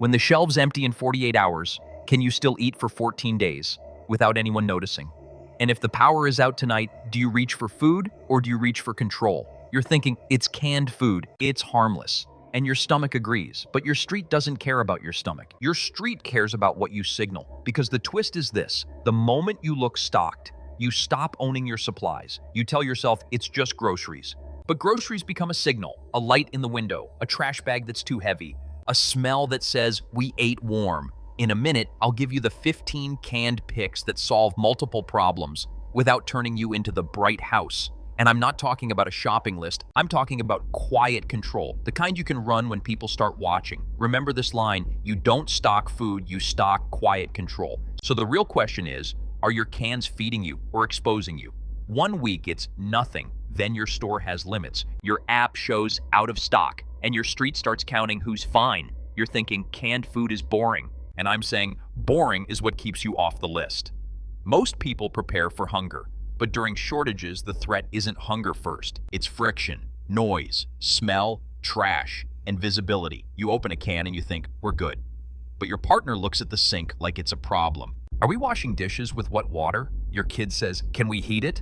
When the shelves empty in 48 hours, can you still eat for 14 days without anyone noticing? And if the power is out tonight, do you reach for food or do you reach for control? You're thinking, it's canned food, it's harmless. And your stomach agrees, but your street doesn't care about your stomach. Your street cares about what you signal. Because the twist is this: the moment you look stocked, you stop owning your supplies. You tell yourself it's just groceries. But groceries become a signal, a light in the window, a trash bag that's too heavy, a smell that says, we ate warm. In a minute, I'll give you the 15 canned picks that solve multiple problems without turning you into the bright house. And I'm not talking about a shopping list, I'm talking about quiet control, the kind you can run when people start watching. Remember this line: you don't stock food, you stock quiet control. So the real question is, are your cans feeding you or exposing you? 1 week it's nothing, then your store has limits. Your app shows out of stock, and your street starts counting who's fine. You're thinking canned food is boring, and I'm saying boring is what keeps you off the list. Most people prepare for hunger. But during shortages, the threat isn't hunger first. It's friction, noise, smell, trash, and visibility. You open a can and you think, we're good. But your partner looks at the sink like it's a problem. Are we washing dishes with wet water? Your kid says, can we heat it?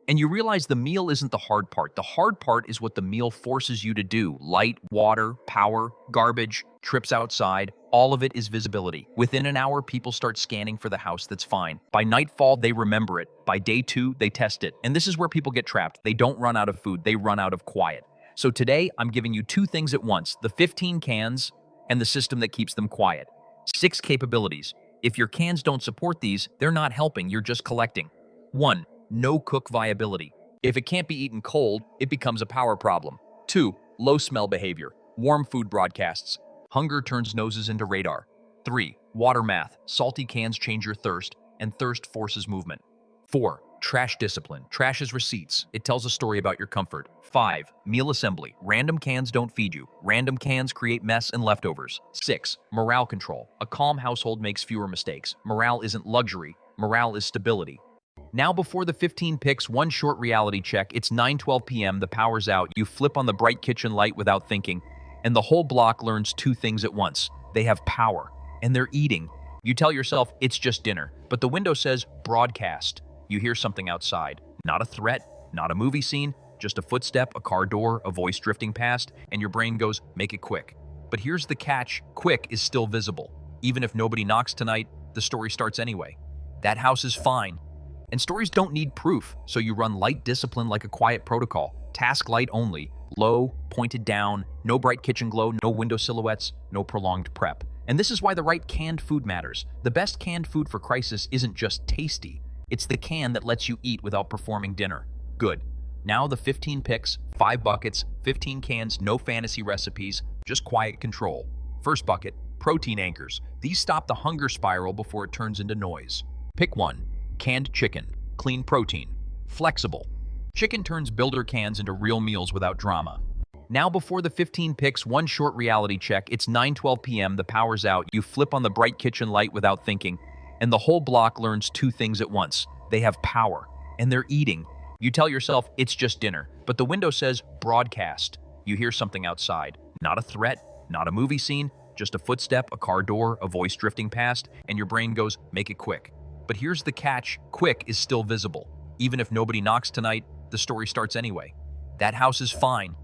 And you realize the meal isn't the hard part. The hard part is what the meal forces you to do. Light, water, power, garbage, trips outside, all of it is visibility. Within an hour, people start scanning for the house that's fine. By nightfall, they remember it. By day 2, they test it. And this is where people get trapped. They don't run out of food, they run out of quiet. So today, I'm giving you 2 things at once: the 15 cans and the system that keeps them quiet. 6 capabilities. If your cans don't support these, they're not helping, you're just collecting. 1. No cook viability. If it can't be eaten cold, it becomes a power problem. 2. Low smell behavior. Warm food broadcasts. Hunger turns noses into radar. 3. Water math. Salty cans change your thirst, and thirst forces movement. 4. Trash discipline. Trash is receipts. It tells a story about your comfort. 5. Meal assembly. Random cans don't feed you. Random cans create mess and leftovers. 6. Morale control. A calm household makes fewer mistakes. Morale isn't luxury. Morale is stability. Now before the 15 picks, one short reality check. It's 9:12 p.m., the power's out, you flip on the bright kitchen light without thinking, and the whole block learns 2 things at once. They have power, and they're eating. You tell yourself, it's just dinner, but the window says, broadcast. You hear something outside. Not a threat, not a movie scene, just a footstep, a car door, a voice drifting past, and your brain goes, make it quick. But here's the catch: quick is still visible. Even if nobody knocks tonight, the story starts anyway. That house is fine. And stories don't need proof, so you run light discipline like a quiet protocol. Task light only, low, pointed down, no bright kitchen glow, no window silhouettes, no prolonged prep. And this is why the right canned food matters. The best canned food for crisis isn't just tasty, it's the can that lets you eat without performing dinner. Good. Now the 15 picks, 5 buckets, 15 cans, no fantasy recipes, just quiet control. First bucket, protein anchors. These stop the hunger spiral before it turns into noise. Pick 1. Canned chicken, clean protein, flexible. Chicken turns builder cans into real meals without drama. Now before the 15 picks, one short reality check. It's 9:12 p.m., the power's out, you flip on the bright kitchen light without thinking, and the whole block learns 2 things at once. They have power, and they're eating. You tell yourself, it's just dinner, but the window says, broadcast. You hear something outside. Not a threat, not a movie scene, just a footstep, a car door, a voice drifting past, and your brain goes, make it quick. But here's the catch: quick is still visible. Even if nobody knocks tonight, the story starts anyway. That house is fine.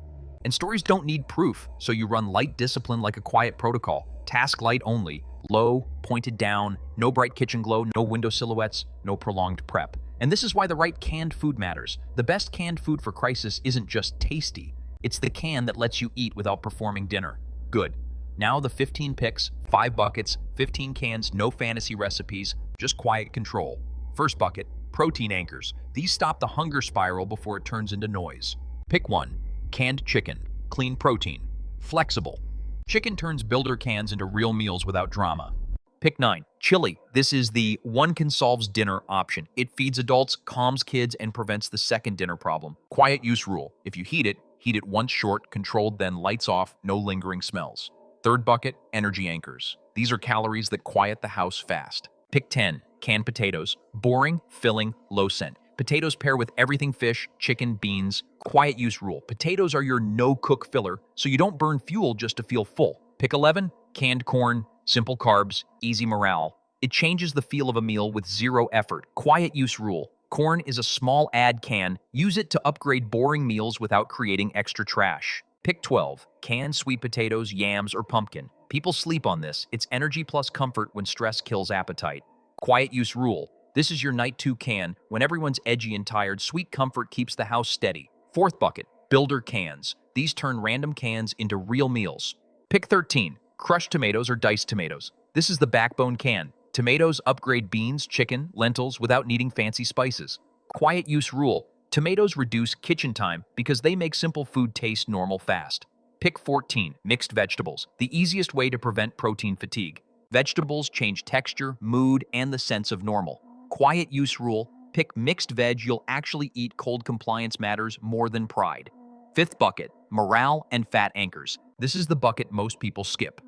And stories don't need proof, so you run light discipline like a quiet protocol. Task light only, low, pointed down, no bright kitchen glow, no window silhouettes, no prolonged prep. And this is why the right canned food matters. The best canned food for crisis isn't just tasty, it's the can that lets you eat without performing dinner. Good. Now the 15 picks, 5 buckets, 15 cans, no fantasy recipes, just quiet control. First bucket, protein anchors. These stop the hunger spiral before it turns into noise. Pick 1. Canned chicken, clean protein, flexible. Chicken turns builder cans into real meals without drama. Pick 9. Chili. This is the one can solves dinner option. It feeds adults, calms kids, and prevents the second dinner problem. Quiet use rule. If you heat it once short, controlled, then lights off, no lingering smells. Third bucket, energy anchors. These are calories that quiet the house fast. Pick 10. Canned potatoes. Boring, filling, low scent. Potatoes pair with everything: fish, chicken, beans. Quiet use rule. Potatoes are your no-cook filler, so you don't burn fuel just to feel full. Pick 11. Canned corn. Simple carbs, easy morale. It changes the feel of a meal with zero effort. Quiet use rule. Corn is a small ad can. Use it to upgrade boring meals without creating extra trash. Pick 12. Canned sweet potatoes, yams, or pumpkin. People sleep on this. It's energy plus comfort when stress kills appetite. Quiet use rule. This is your night 2 can. When everyone's edgy and tired, sweet comfort keeps the house steady. Fourth bucket. Builder cans. These turn random cans into real meals. Pick 13. Crushed tomatoes or diced tomatoes. This is the backbone can. Tomatoes upgrade beans, chicken, lentils without needing fancy spices. Quiet use rule. Tomatoes reduce kitchen time because they make simple food taste normal fast. Pick 14. Mixed vegetables. The easiest way to prevent protein fatigue. Vegetables change texture, mood, and the sense of normal. Quiet use rule. Pick mixed veg you'll actually eat. Cold compliance matters more than pride. Fifth bucket. Morale and fat anchors. This is the bucket most people skip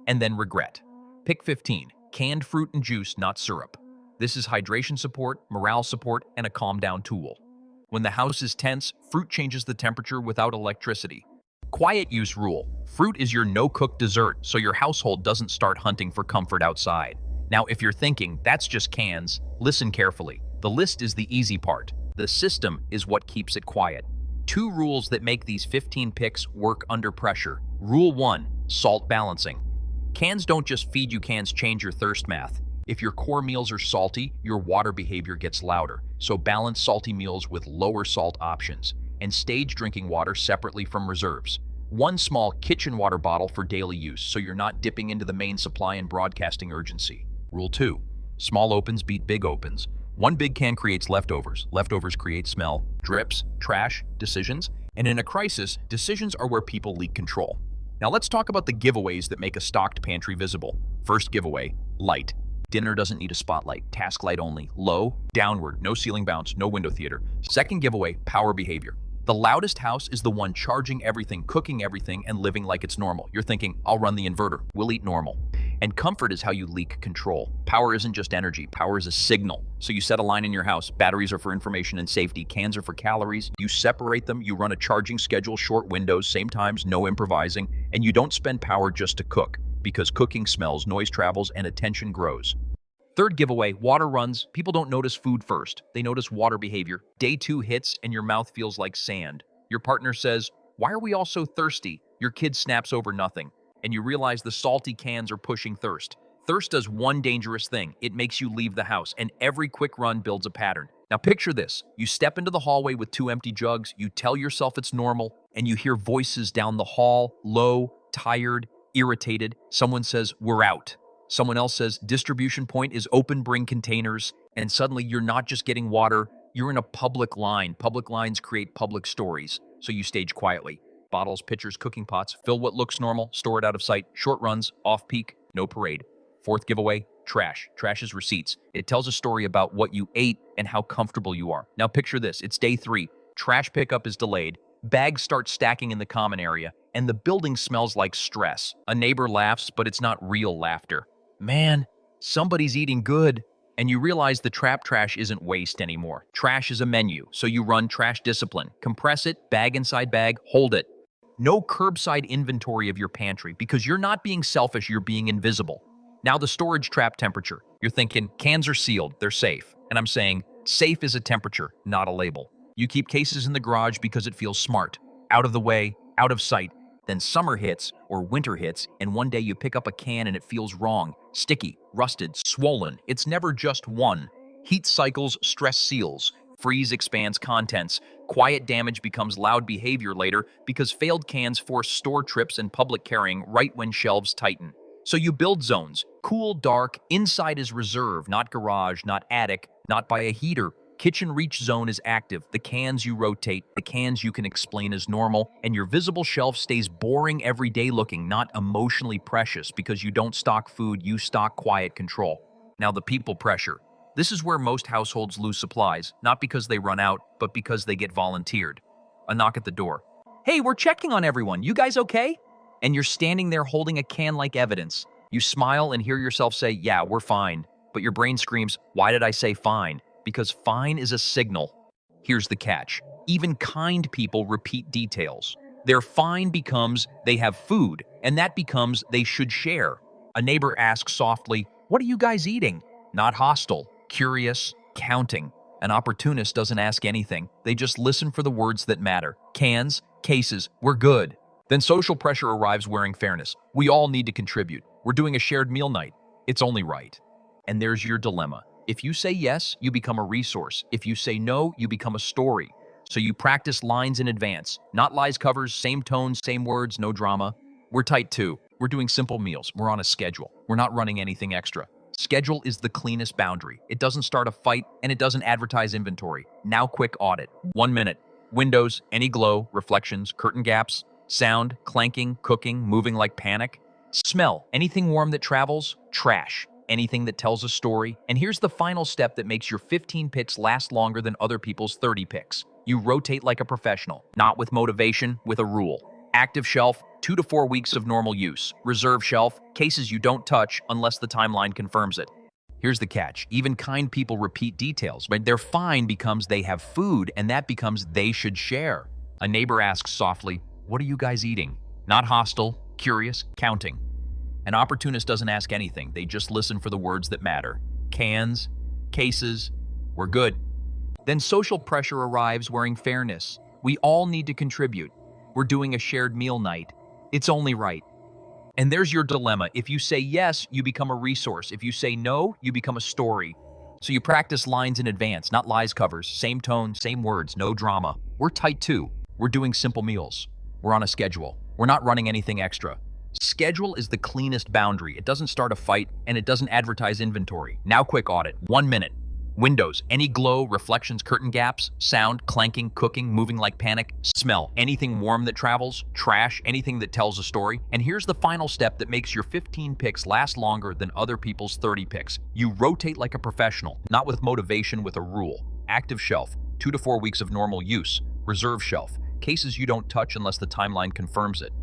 and then regret. Pick 15. Canned fruit and juice, not syrup. This is hydration support, morale support, and a calm down tool. When the house is tense, fruit changes the temperature without electricity. Quiet use rule. Fruit is your no-cook dessert, so your household doesn't start hunting for comfort outside. Now, if you're thinking, that's just cans, listen carefully. The list is the easy part. The system is what keeps it quiet. 2 rules that make these 15 picks work under pressure. Rule 1. Salt balancing. Cans don't just feed you, cans change your thirst math. If your core meals are salty, your water behavior gets louder. So balance salty meals with lower salt options and stage drinking water separately from reserves. 1 small kitchen water bottle for daily use so you're not dipping into the main supply and broadcasting urgency. Rule 2. Small opens beat big opens. 1 big can creates leftovers. Leftovers create smell, drips, trash, decisions. And in a crisis, decisions are where people leak control. Now let's talk about the giveaways that make a stocked pantry visible. First giveaway, light. Dinner doesn't need a spotlight, task light only. Low, downward, no ceiling bounce, no window theater. Second giveaway, power behavior. The loudest house is the one charging everything, cooking everything, and living like it's normal. You're thinking, I'll run the inverter, we'll eat normal. And comfort is how you leak control. Power isn't just energy, power is a signal. So you set a line in your house, batteries are for information and safety, cans are for calories, you separate them, you run a charging schedule, short windows, same times, no improvising, and you don't spend power just to cook, because cooking smells, noise travels, and attention grows. Third giveaway, water runs. People don't notice food first, they notice water behavior. Day 2 hits and your mouth feels like sand. Your partner says, why are we all so thirsty? Your kid snaps over nothing. And you realize the salty cans are pushing thirst. Thirst does one dangerous thing. It makes you leave the house, and every quick run builds a pattern. Now picture this. You step into the hallway with 2 empty jugs, you tell yourself it's normal, and you hear voices down the hall, low, tired, irritated. Someone says, we're out. Someone else says, distribution point is open, bring containers. And suddenly you're not just getting water, you're in a public line. Public lines create public stories, so you stage quietly. Bottles, pitchers, cooking pots, fill what looks normal, store it out of sight, short runs, off-peak, no parade. Fourth giveaway, trash. Trash is receipts. It tells a story about what you ate and how comfortable you are. Now picture this, it's day 3. Trash pickup is delayed, bags start stacking in the common area, and the building smells like stress. A neighbor laughs, but it's not real laughter. Man, somebody's eating good. And you realize the trap trash isn't waste anymore. Trash is a menu, so you run trash discipline. Compress it, bag inside bag, hold it. No curbside inventory of your pantry because you're not being selfish, you're being invisible. Now the storage trap temperature. You're thinking, cans are sealed, they're safe. And I'm saying, safe is a temperature, not a label. You keep cases in the garage because it feels smart. Out of the way, out of sight. Then summer hits or winter hits, and one day you pick up a can and it feels wrong. Sticky, rusted, swollen. It's never just one. Heat cycles, stress seals. Freeze expands contents. Quiet damage becomes loud behavior later because failed cans force store trips and public carrying right when shelves tighten. So you build zones. Cool, dark, inside is reserve, not garage, not attic, not by a heater. Kitchen reach zone is active. The cans you rotate, the cans you can explain as normal, and your visible shelf stays boring everyday looking, not emotionally precious because you don't stock food, you stock quiet control. Now the people pressure. This is where most households lose supplies, not because they run out, but because they get volunteered. A knock at the door. Hey, we're checking on everyone. You guys okay? And you're standing there holding a can like evidence. You smile and hear yourself say, yeah, we're fine. But your brain screams, why did I say fine? Because fine is a signal. Here's the catch. Even kind people repeat details. Their fine becomes they have food, and that becomes they should share. A neighbor asks softly, "What are you guys eating?" Not hostile, curious, counting. An opportunist doesn't ask anything. They just listen for the words that matter. Cans, cases, we're good. Then social pressure arrives wearing fairness. We all need to contribute. We're doing a shared meal night. It's only right. And there's your dilemma. If you say yes, you become a resource. If you say no, you become a story. So you practice lines in advance. Not lies covers, same tones, same words, no drama. We're tight too. We're doing simple meals. We're on a schedule. We're not running anything extra. Schedule is the cleanest boundary. It doesn't start a fight and it doesn't advertise inventory. Now quick audit. 1 minute. Windows, any glow, reflections, curtain gaps, sound, clanking, cooking, moving like panic. Smell, anything warm that travels, trash. Anything that tells a story. And here's the final step that makes your 15 picks last longer than other people's 30 picks. You rotate like a professional, not with motivation, with a rule. Active shelf, 2 to 4 weeks of normal use. Reserve shelf, cases you don't touch unless the timeline confirms it. Here's the catch. Even kind people repeat details, but their fine becomes they have food, and that becomes they should share. A neighbor asks softly, "What are you guys eating?" Not hostile, curious, counting. An opportunist doesn't ask anything. They just listen for the words that matter. Cans, cases, we're good. Then social pressure arrives wearing fairness. We all need to contribute. We're doing a shared meal night. It's only right. And there's your dilemma. If you say yes, you become a resource. If you say no, you become a story. So you practice lines in advance, not lies covers. Same tone, same words, no drama. We're tight too. We're doing simple meals. We're on a schedule. We're not running anything extra. Schedule is the cleanest boundary. It doesn't start a fight and it doesn't advertise inventory. Now quick audit. 1 minute. Windows, any glow, reflections, curtain gaps, sound, clanking, cooking, moving like panic, smell, anything warm that travels, trash, anything that tells a story. And here's the final step that makes your 15 picks last longer than other people's 30 picks. You rotate like a professional, not with motivation, with a rule. Active shelf, 2 to 4 weeks of normal use. Reserve shelf, cases you don't touch unless the timeline confirms it.